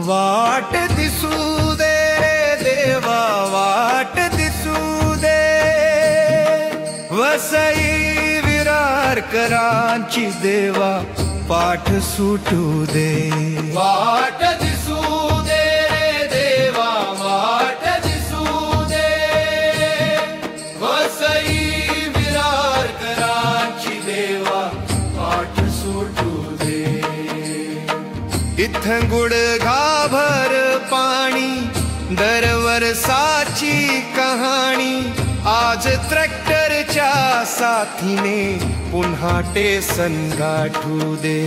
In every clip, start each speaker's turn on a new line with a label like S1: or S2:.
S1: वाट दिसू दे रे देवा, वाट दिसू दे, वसई विरारकरांची देवा पाठ सुटू दे।
S2: वाट दिसू दे रे देवा, वाट दिसू दे, वसई विरारकरांची देवा पाठ सुटू दे।
S1: इथं गुडघाभर पाणी, दरवर्षाची कहाणी, आज ट्रॅक्टरच्या साथीने पुन्हा टेसन गाठू दे।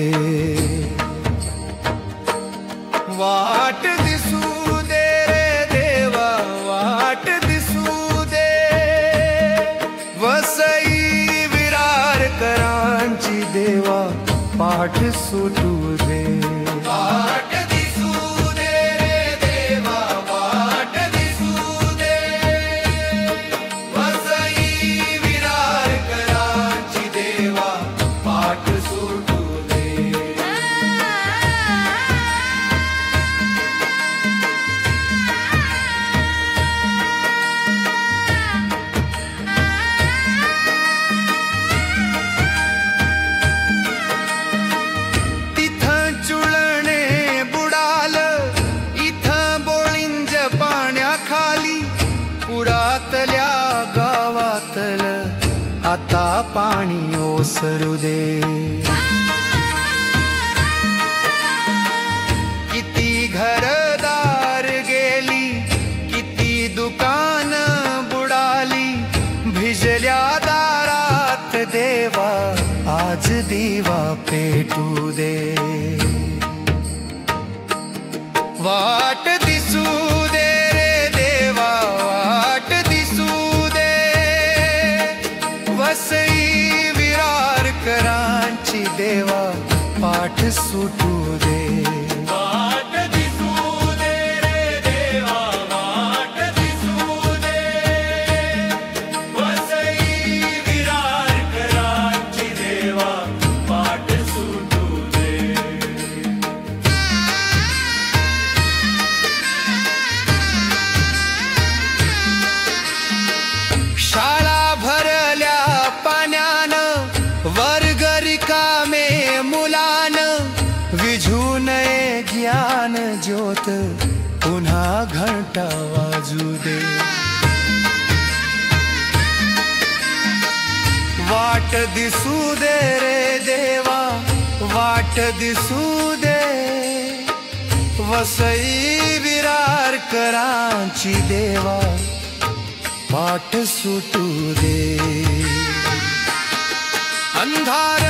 S1: वाट दिसू दे रे देवा, वाट दिसू दे, वसई विरारकरांची देवा पाठ सुटू दे।
S2: वाट दिसू दे रे देवा, वाट दिसू दे, वसई विरारकरांची देवा पाठ सुटू दे।
S1: तिथं चुळणे बुडाल, इथं बोळिंज पाण्याखाली, पुरातल्या गावातल आता पाणी ओसरू दे। किती घरदार गेली, किती दुकान बुडाली, भिजल्या दारात देवा आज दिवा पेटू दे। वाट दिसू दे रे देवा, वाट दिसू दे, वसई विरारकरांची देवा पाठ सुटू दे।
S2: वाट दिसू दे रे देवा, वाट दिसू दे, वसई विरारकरांची देवा पाठ सुटू दे।
S1: शाळा भरल्या पाण्यानं, वर्ग रिकामे मुलानं, विझू नये ज्ञान ज्योत पुन्हा घंटा वाजू दे। वाट दिसू दे रे देवा, वाट दिसू दे, वसई विरारकरांची देवा पाठ सुटू दे। अंधार